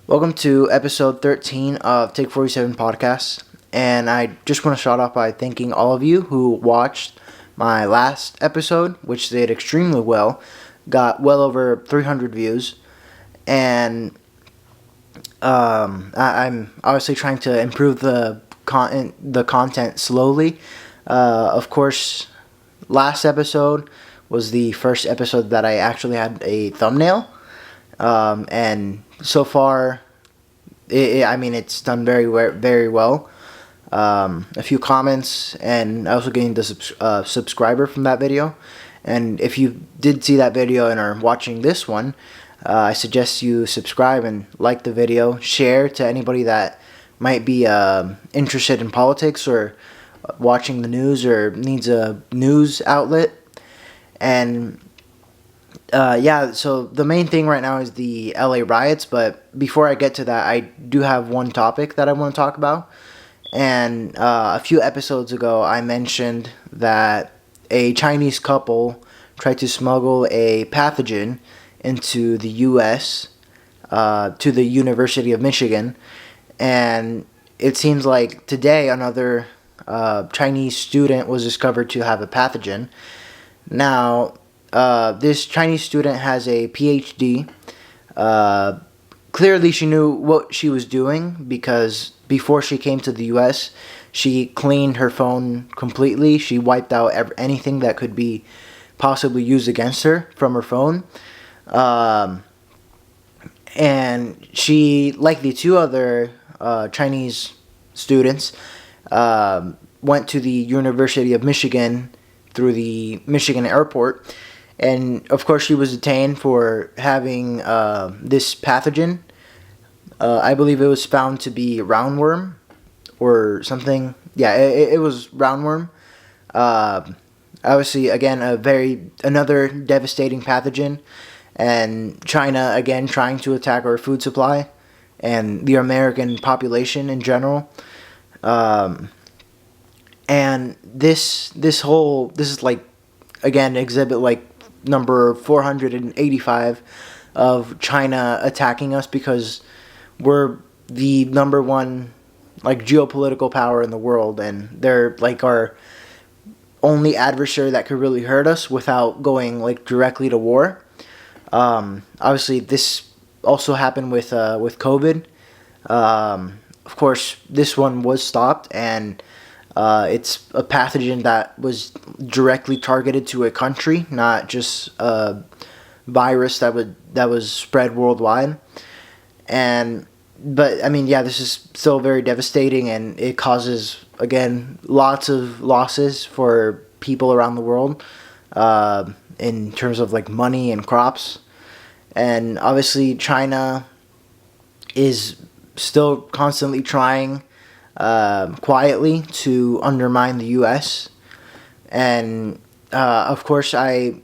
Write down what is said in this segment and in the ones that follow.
Welcome to episode 13 of Take 47 Podcast. And I just want to start off by thanking all of you who watched my last episode, which did extremely well. Got well over 300 views. And I'm obviously trying to improve the content slowly. Of course, last episode was the first episode that I actually had a thumbnail. And so far, it's done very well. A few comments, and I also gained a subscriber from that video. And if you did see that video and are watching this one, I suggest you subscribe and like the video, share to anybody that might be interested in politics or watching the news or needs a news outlet. And so the main thing right now is the LA riots, but before I get to that, I do have one topic that I want to talk about. And a few episodes ago, I mentioned that a Chinese couple tried to smuggle a pathogen into the U.S., to the University of Michigan. And it seems like today another Chinese student was discovered to have a pathogen. Now, this Chinese student has a PhD. Clearly, she knew what she was doing because before she came to the U.S., she cleaned her phone completely. She wiped out anything that could be possibly used against her from her phone. And she, like the two other Chinese students, went to the University of Michigan through the Michigan airport. And of course, she was detained for having this pathogen. I believe it was found to be roundworm or something. Yeah, it was roundworm. Obviously, again, another devastating pathogen, and China again trying to attack our food supply and the American population in general. And this is like, again, exhibit like number 485 of China attacking us because we're the number one like geopolitical power in the world, and they're like our only adversary that could really hurt us without going like directly to war. Obviously, this also happened with COVID. Of course, this one was stopped, and it's a pathogen that was directly targeted to a country, not just a virus that was spread worldwide. But I mean, yeah, this is still very devastating, and it causes again lots of losses for people around the world, in terms of like money and crops. And obviously, China is still constantly trying quietly to undermine the U.S. And of course, I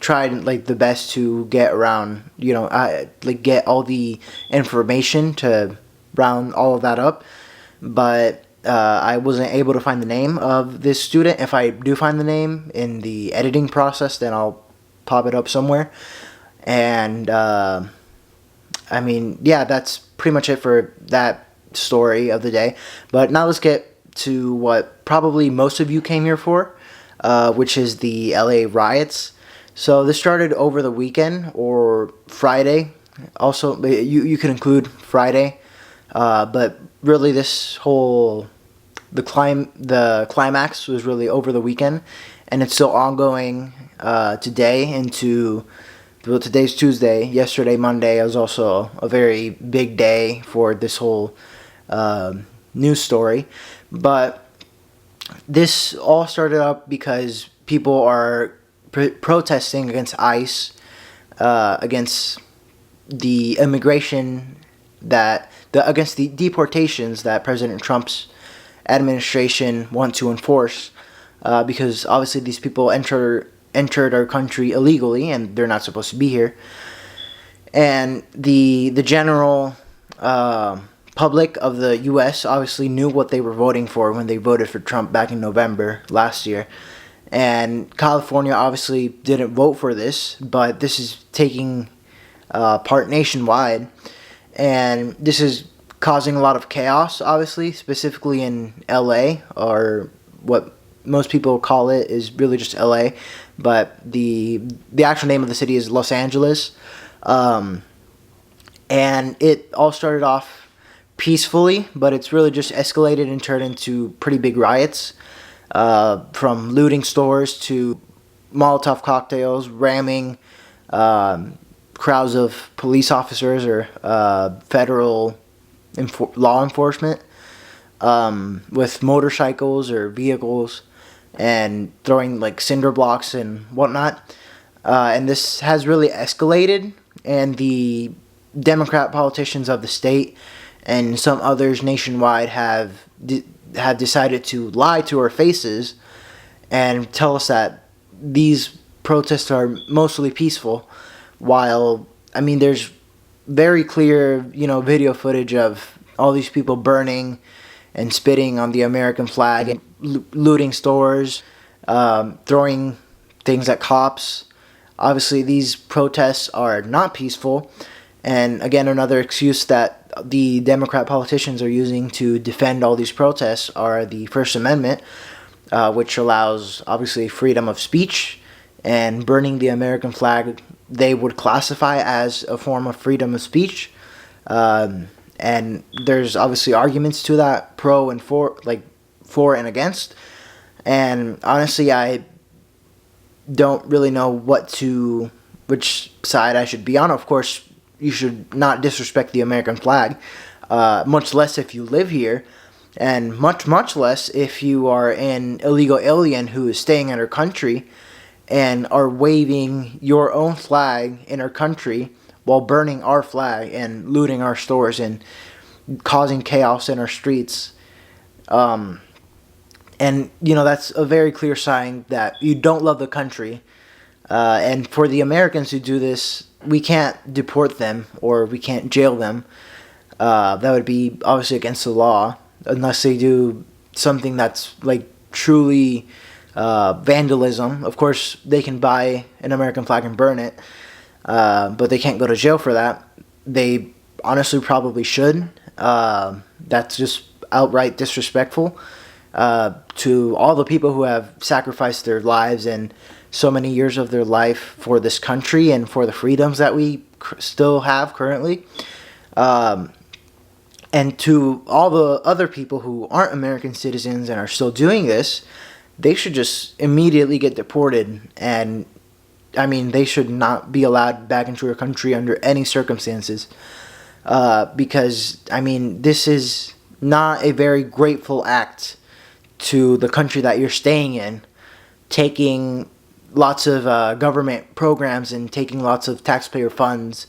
tried like the best to get around, get all the information to round all of that up. But I wasn't able to find the name of this student. If I do find the name in the editing process, then I'll pop it up somewhere. And I mean, yeah, that's pretty much it for that story of the day. But now let's get to what probably most of you came here for, which is the LA riots. So this started over the weekend or Friday. Also, you can include Friday, but really the climax was really over the weekend, and it's still ongoing today into. Well, today's Tuesday. Yesterday, Monday, was also a very big day for this whole news story. But this all started up because people are protesting against ICE, against the immigration against the deportations that President Trump's administration want to enforce, because obviously these people entered our country illegally, and they're not supposed to be here. And the general public of the U.S. obviously knew what they were voting for when they voted for Trump back in November last year. And California obviously didn't vote for this, but this is taking part nationwide. and this is causing a lot of chaos, obviously, specifically in LA, or what most people call it is really just LA, but the actual name of the city is Los Angeles. Um, and it all started off peacefully, but it's really just escalated and turned into pretty big riots, from looting stores to Molotov cocktails, ramming crowds of police officers or federal law enforcement with motorcycles or vehicles, and throwing like cinder blocks and whatnot. And this has really escalated, and the Democrat politicians of the state and some others nationwide have decided to lie to our faces and tell us that these protests are mostly peaceful, while I mean there's very clear, video footage of all these people burning and spitting on the American flag and looting stores, throwing things at cops. Obviously, these protests are not peaceful, and again, another excuse that the Democrat politicians are using to defend all these protests are the First Amendment, which allows, obviously, freedom of speech, and burning the American flag they would classify as a form of freedom of speech. And there's obviously arguments to that, pro and for and against. And honestly, I don't really know which side I should be on. Of course, you should not disrespect the American flag, much less if you live here, and much less if you are an illegal alien who is staying in our country and are waving your own flag in our country while burning our flag and looting our stores and causing chaos in our streets. And, that's a very clear sign that you don't love the country. And for the Americans who do this, we can't deport them or we can't jail them. That would be obviously against the law, unless they do something that's like truly vandalism. Of course, they can buy an American flag and burn it, but they can't go to jail for that. They honestly probably should. That's just outright disrespectful to all the people who have sacrificed their lives and so many years of their life for this country and for the freedoms that we still have currently. And to all the other people who aren't American citizens and are still doing this, they should just immediately get deported. And I mean, they should not be allowed back into our country under any circumstances. Because, I mean, this is not a very grateful act to the country that you're staying in, taking lots of government programs and taking lots of taxpayer funds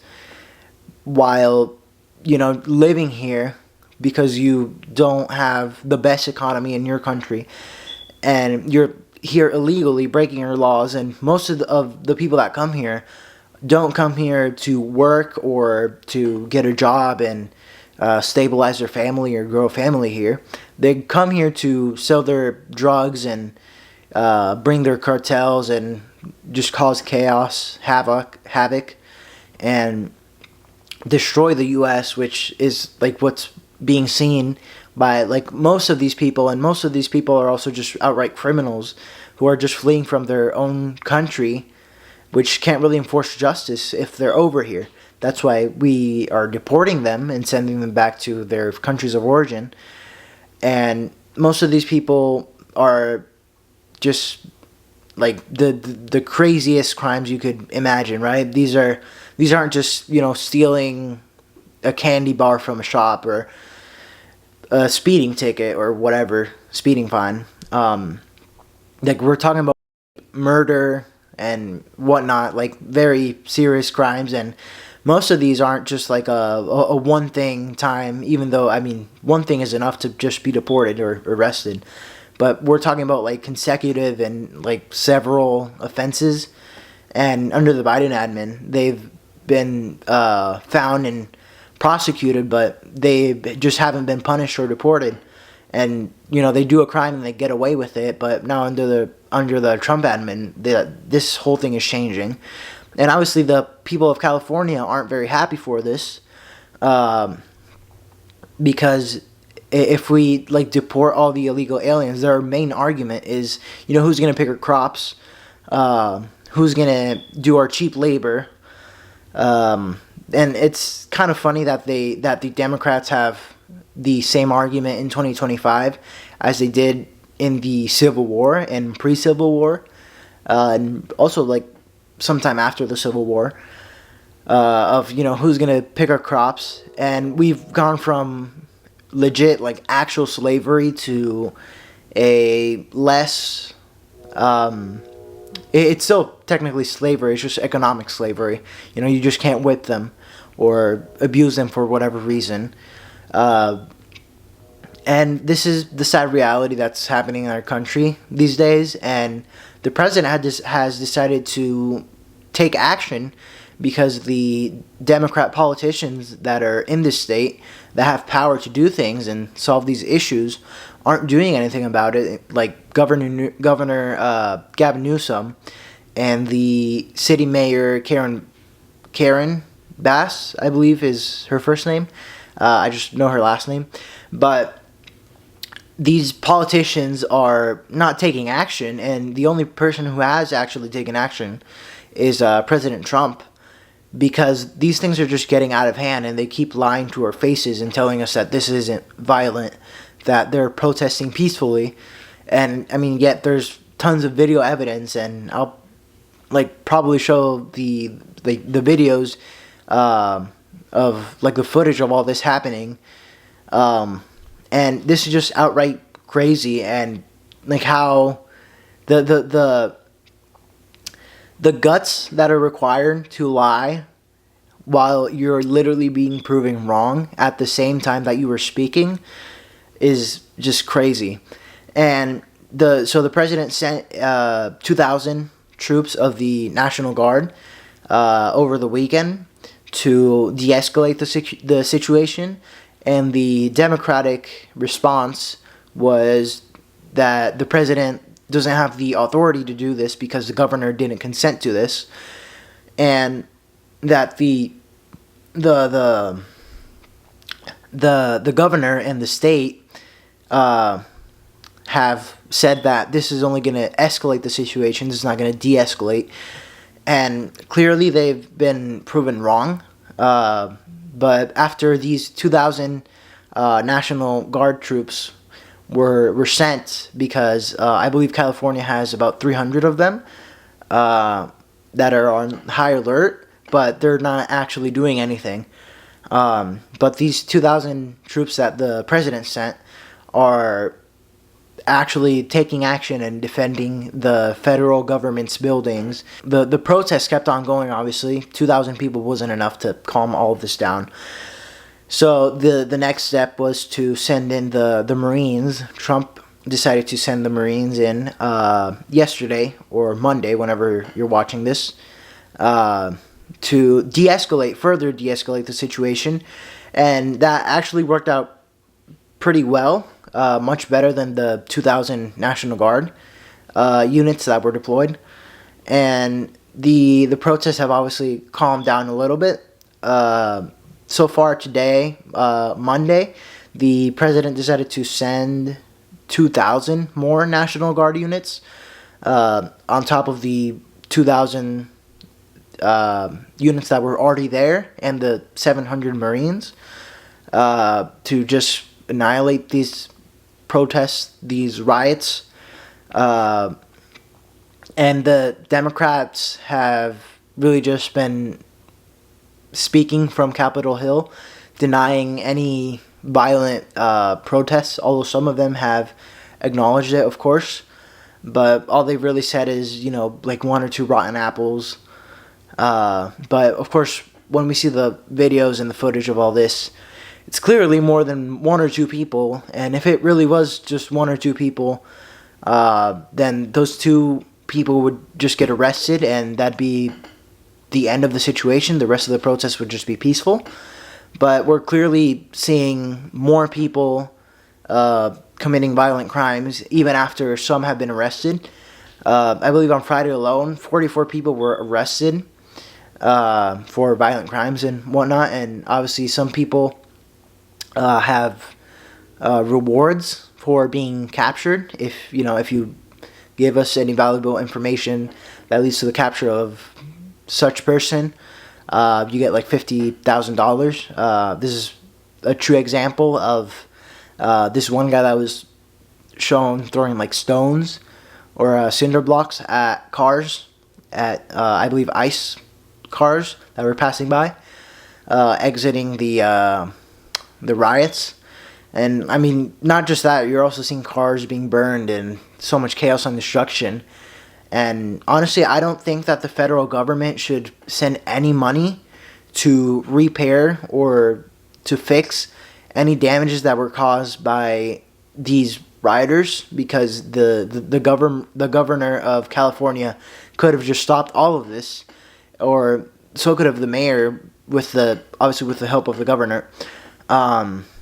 while, living here because you don't have the best economy in your country, and you're here illegally breaking your laws. And most of the people that come here don't come here to work or to get a job and stabilize their family or grow a family here. They come here to sell their drugs and bring their cartels and just cause chaos, havoc, and destroy the U.S., which is like what's being seen by like most of these people. And most of these people are also just outright criminals who are just fleeing from their own country, which can't really enforce justice if they're over here. That's why we are deporting them and sending them back to their countries of origin. And most of these people are just like the craziest crimes you could imagine, right? These aren't just, stealing a candy bar from a shop or a speeding ticket or whatever, speeding fine. Like we're talking about murder and whatnot, like very serious crimes. And most of these aren't just like a one thing time, even though, I mean, one thing is enough to just be deported or arrested. But we're talking about like consecutive and like several offenses. And under the Biden admin, they've been found and prosecuted, but they just haven't been punished or deported. And they do a crime and they get away with it. But now under the Trump admin, this whole thing is changing. And obviously the people of California aren't very happy for this. because if we like deport all the illegal aliens, their main argument is, who's gonna pick our crops, who's gonna do our cheap labor, and it's kind of funny that the Democrats have the same argument in 2025 as they did in the Civil War and pre-Civil War, and also like sometime after the Civil War, of who's gonna pick our crops. And we've gone from legit like actual slavery to a less it's still technically slavery, it's just economic slavery. You just can't whip them or abuse them for whatever reason. And this is the sad reality that's happening in our country these days. And the president has decided to take action because the Democrat politicians that are in this state that have power to do things and solve these issues aren't doing anything about it. Like Governor Gavin Newsom and the city mayor Karen Bass, I believe is her first name. I just know her last name. But these politicians are not taking action, and the only person who has actually taken action is President Trump, because these things are just getting out of hand, and they keep lying to our faces and telling us that this isn't violent, that they're protesting peacefully. And I mean, yet there's tons of video evidence, and I'll like probably show the videos of like the footage of all this happening. And this is just outright crazy, and like how the guts that are required to lie while you're literally being proven wrong at the same time that you were speaking is just crazy. And the president sent 2,000 troops of the National Guard over the weekend to de-escalate the situation. And the Democratic response was that the president doesn't have the authority to do this because the governor didn't consent to this, and that the governor and the state have said that this is only going to escalate the situation. This is not going to de-escalate, and clearly they've been proven wrong. But after these 2,000 National Guard troops were sent, because I believe California has about 300 of them that are on high alert, but they're not actually doing anything. But these 2,000 troops that the president sent are actually taking action and defending the federal government's buildings. The protests kept on going, obviously. 2,000 people wasn't enough to calm all of this down. So the next step was to send in the Marines. Trump decided to send the Marines in yesterday or Monday, whenever you're watching this, to further de-escalate the situation. And that actually worked out pretty well. Much better than the 2,000 National Guard units that were deployed. And the protests have obviously calmed down a little bit. So far today, Monday, the president decided to send 2,000 more National Guard units on top of the 2,000 units that were already there, and the 700 Marines, to just annihilate these protests, these riots. And the Democrats have really just been speaking from Capitol Hill, denying any violent protests, although some of them have acknowledged it, of course. But all they've really said is, like one or two rotten apples. But of course, when we see the videos and the footage of all this, it's clearly more than one or two people. And if it really was just one or two people, then those two people would just get arrested, and that'd be the end of the situation. The rest of the protests would just be peaceful. But we're clearly seeing more people committing violent crimes, even after some have been arrested. I believe on Friday alone, 44 people were arrested for violent crimes and whatnot. And obviously, some people have rewards for being captured. If you give us any valuable information that leads to the capture of such person, you get like $50,000. This is a true example of this one guy that was shown throwing like stones or cinder blocks at cars, at I believe ICE cars that were passing by, exiting the riots. And I mean, not just that, you're also seeing cars being burned and so much chaos and destruction. And honestly, I don't think that the federal government should send any money to repair or to fix any damages that were caused by these rioters, because the governor of California could have just stopped all of this, or so could have the mayor, with the help of the governor.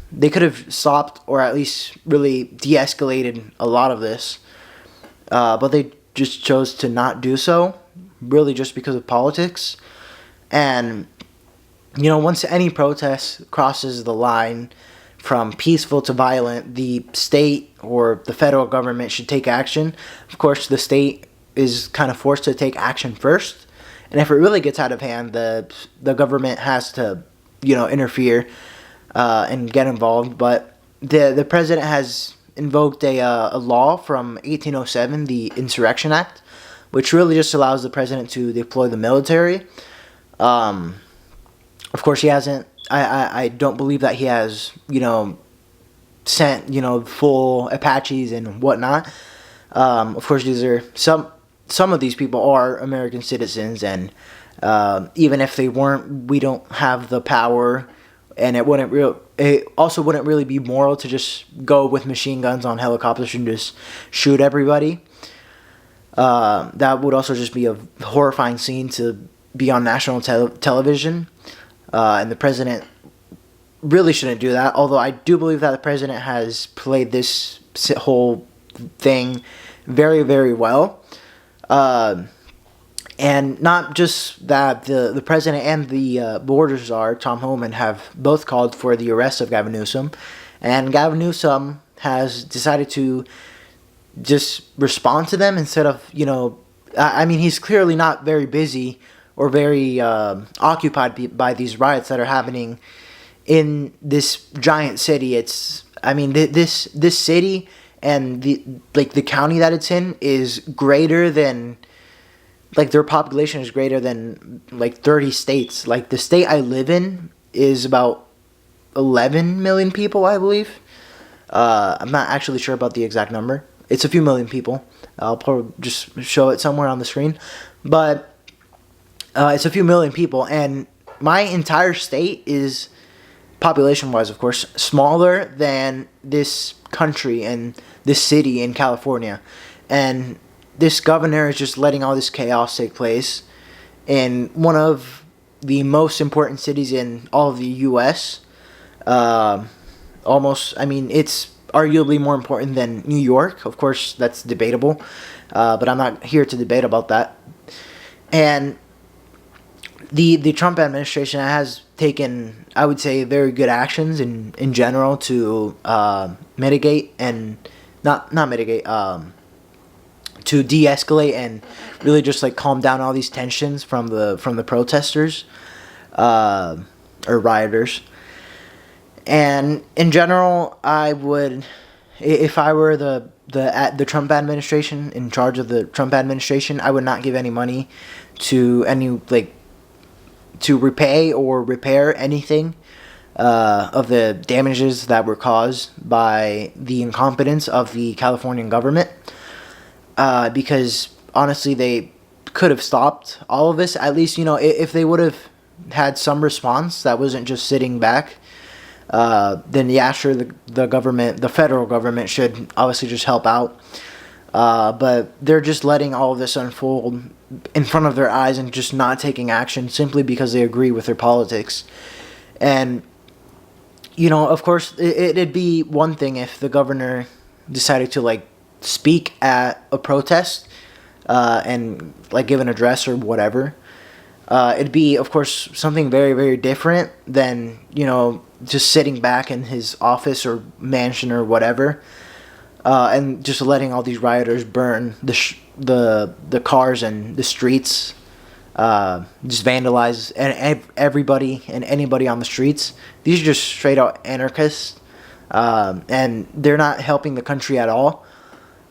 They could have stopped or at least really de-escalated a lot of this, but they just chose to not do so, really just because of politics. And once any protest crosses the line from peaceful to violent, the state or the federal government should take action. Of course, the state is kind of forced to take action first, and if it really gets out of hand, the government has to interfere and get involved. But the president has invoked a law from 1807, the Insurrection Act, which really just allows the president to deploy the military. Of course, he hasn't. I don't believe that he has sent full Apaches and whatnot. Of course, these are some of these people are American citizens, and even if they weren't, we don't have the power. And it also wouldn't really be moral to just go with machine guns on helicopters and just shoot everybody. That would also just be a horrifying scene to be on national television. And the president really shouldn't do that. Although I do believe that the president has played this whole thing very, very well. And not just that, the president and the border czar, Tom Homan, have both called for the arrest of Gavin Newsom. And Gavin Newsom has decided to just respond to them instead of, I mean, he's clearly not very busy or very occupied by these riots that are happening in this giant city. This city and the county that it's in is greater than, their population is greater than 30 states. The state I live in is about 11 million people, I believe. I'm not actually sure about the exact number. It's a few million people. I'll probably just show it somewhere on the screen. But it's a few million people, and my entire state is, population-wise, of course, smaller than this country and this city in California. And this governor is just letting all this chaos take place in one of the most important cities in all of the U.S. It's arguably more important than New York. Of course, that's debatable, but I'm not here to debate about that. And the Trump administration has taken, I would say, very good actions in general to mitigate and not mitigate, to de-escalate and really just calm down all these tensions from the protesters or rioters. And in general, I would, if I were the Trump administration, in charge of the Trump administration, I would not give any money to any to repay or repair anything of the damages that were caused by the incompetence of the Californian government, because honestly, they could have stopped all of this. At least, if they would have had some response that wasn't just sitting back, then yeah, sure, the federal government should obviously just help out. But they're just letting all of this unfold in front of their eyes and just not taking action simply because they agree with their politics. And, of course, it'd be one thing if the governor decided to, speak at a protest and, give an address or whatever. It'd be, of course, something very, very different than, just sitting back in his office or mansion or whatever, and just letting all these rioters burn the cars and the streets, just vandalize everybody and anybody on the streets. These are just straight out anarchists, and they're not helping the country at all.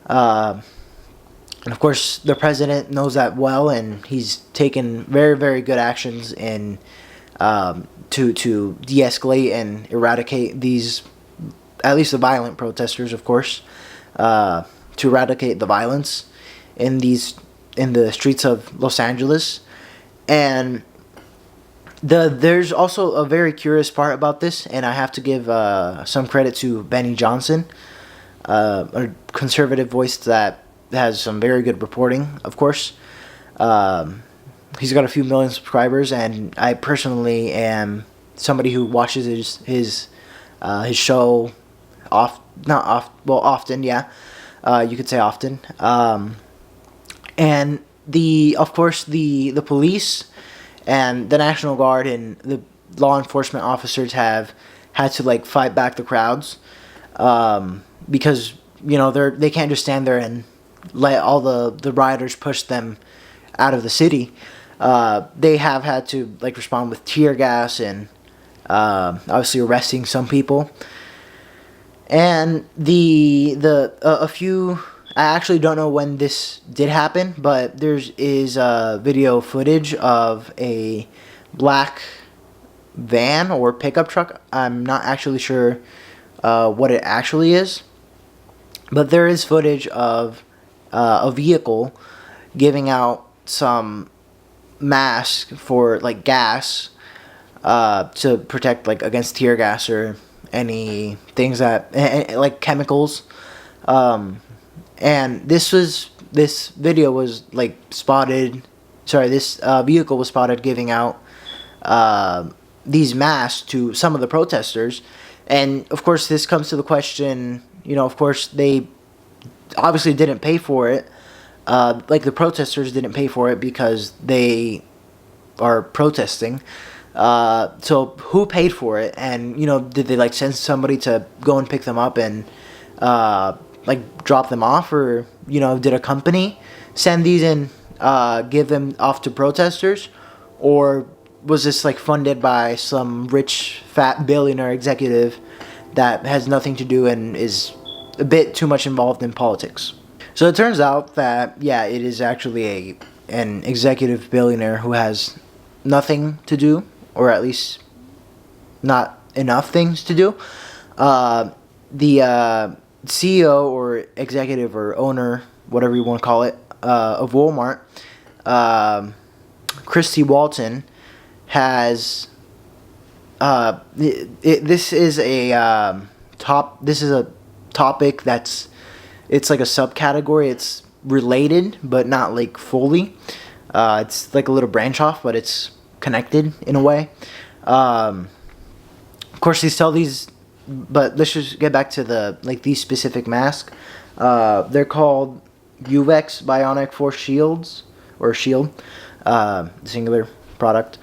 And of course, the president knows that well, and he's taken very, very good actions in to de-escalate and eradicate these, at least the violent protesters, of course, to eradicate the violence in the streets of Los Angeles. And there's also a very curious part about this, and I have to give some credit to Benny Johnson, a conservative voice that has some very good reporting, of course. He's got a few million subscribers, and I personally am somebody who watches his show often, yeah. You could say often. And of course the police and the National Guard and the law enforcement officers have had to like fight back the crowds, because they can't just stand there and let all the rioters push them out of the city. They have had to like respond with tear gas and obviously arresting some people. And a few, I actually don't know when this did happen, but there is video footage of a black van or pickup truck. I'm not actually sure what it actually is, but there is footage of a vehicle giving out some mask for like gas, to protect like against tear gas or any things that like chemicals. And this video was like spotted. Sorry, this vehicle was spotted giving out these masks to some of the protesters. And of course, this comes to the question. Of course, they obviously didn't pay for it. Like the protesters didn't pay for it because they are protesting. So who paid for it? And did they like send somebody to go and pick them up and like drop them off, or did a company send these and give them off to protesters, or was this like funded by some rich fat billionaire executive that has nothing to do and is a bit too much involved in politics? So it turns out that it is actually an executive billionaire who has nothing to do, or at least not enough things to do. The CEO or executive or owner, whatever you want to call it, of Walmart, Christy Walton, has this is a topic it's like a subcategory. It's related, but not like fully. It's like a little branch off, but it's connected in a way. Of course, they sell these, but let's just get back to these specific masks. They're called UX Bionic Force Shields, or Shield, singular product.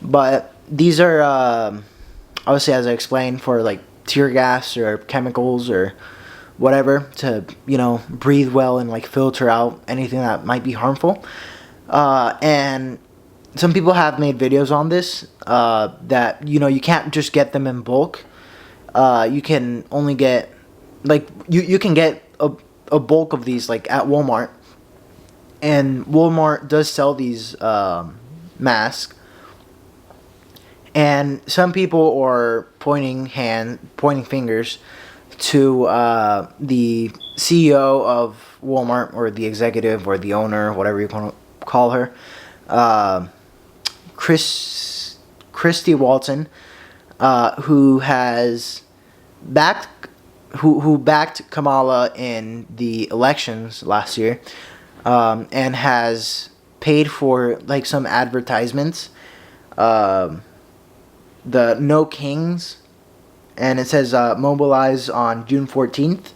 But these are obviously, as I explained, for like tear gas or chemicals or whatever, to breathe well and like filter out anything that might be harmful. And some people have made videos on this, that you can't just get them in bulk. You can only get you can get a bulk of these like at Walmart, and Walmart does sell these masks. And some people are pointing fingers to the CEO of Walmart, or the executive, or the owner, whatever you want to call her, Christy Walton, who backed Kamala in the elections last year, and has paid for like some advertisements, the No Kings, and it says mobilize on June 14th,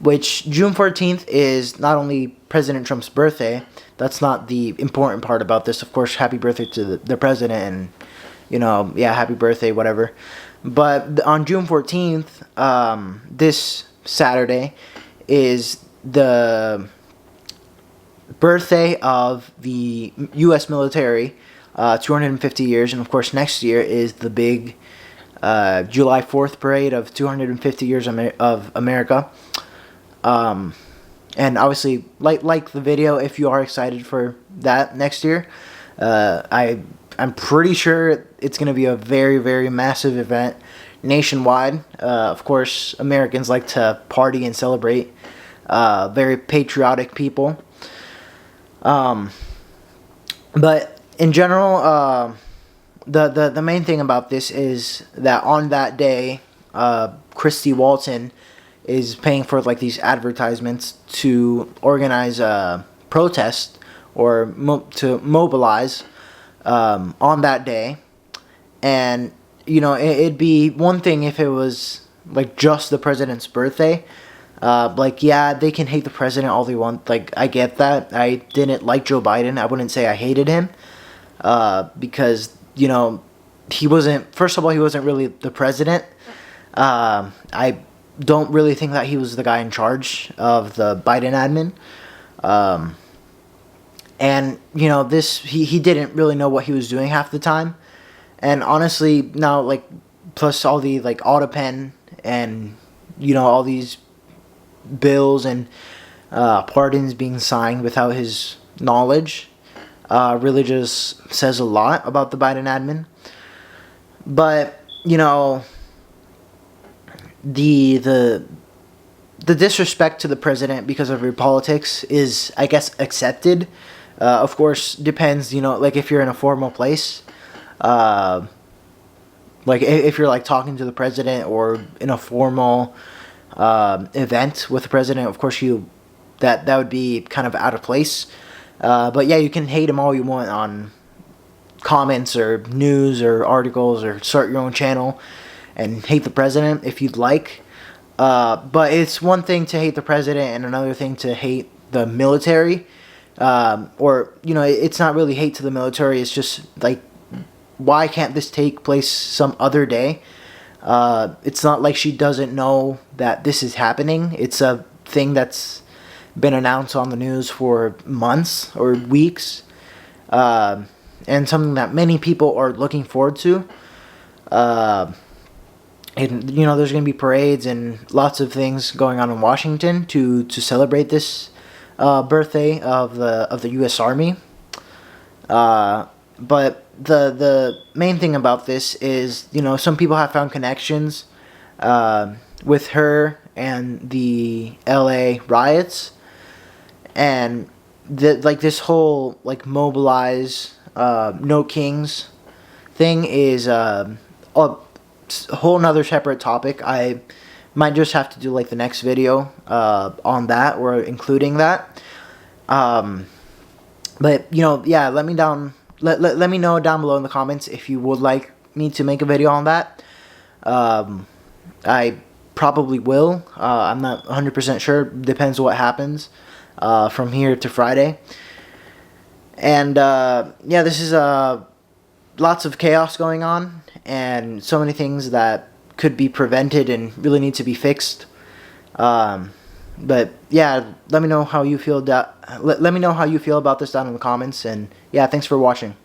which June 14th is not only President Trump's birthday. That's not the important part about this. Of course, happy birthday to the president, and yeah, happy birthday, whatever. But on June 14th, this Saturday, is the birthday of the U.S. military, 250 years, and of course next year is the big July 4th parade of 250 years of America. And obviously, like the video if you are excited for that next year. I'm pretty sure it's going to be a very, very massive event nationwide. Of course, Americans like to party and celebrate. Very patriotic people. But in general, the main thing about this is that on that day, Christy Walton is paying for like these advertisements to organize a protest or to mobilize on that day. And it'd be one thing if it was like just the president's birthday. Like, yeah, they can hate the president all they want. Like, I get that. I didn't like Joe Biden. I wouldn't say I hated him, because he wasn't. First of all, he wasn't really the president. I don't really think that he was the guy in charge of the Biden admin. And this he didn't really know what he was doing half the time. And honestly, now, like, plus all the like AutoPen and all these bills and pardons being signed without his knowledge, really just says a lot about the Biden admin. But the disrespect to the president because of your politics is, I guess, accepted. Of course, depends, like if you're in a formal place, like if you're like talking to the president or in a formal event with the president, of course that would be kind of out of place. But yeah, you can hate him all you want on comments or news or articles, or start your own channel and hate the president if you'd like. But it's one thing to hate the president and another thing to hate the military. Or it's not really hate to the military. It's just like, why can't this take place some other day? It's not like she doesn't know that this is happening. It's a thing that's been announced on the news for months or weeks, and something that many people are looking forward to. And there's going to be parades and lots of things going on in Washington to celebrate this birthday of the U.S. Army. But the main thing about this is, some people have found connections with her and the L.A. riots, and this whole like mobilize no kings thing is a whole nother separate topic. I might just have to do like the next video on that, or including that. But yeah, let me know down below in the comments if you would like me to make a video on that. I probably will. I'm not 100% sure. Depends what happens from here to Friday. And yeah, this is lots of chaos going on, and so many things that could be prevented and really need to be fixed. But yeah, let me know how you feel. Let me know how you feel about this down in the comments. And yeah, thanks for watching.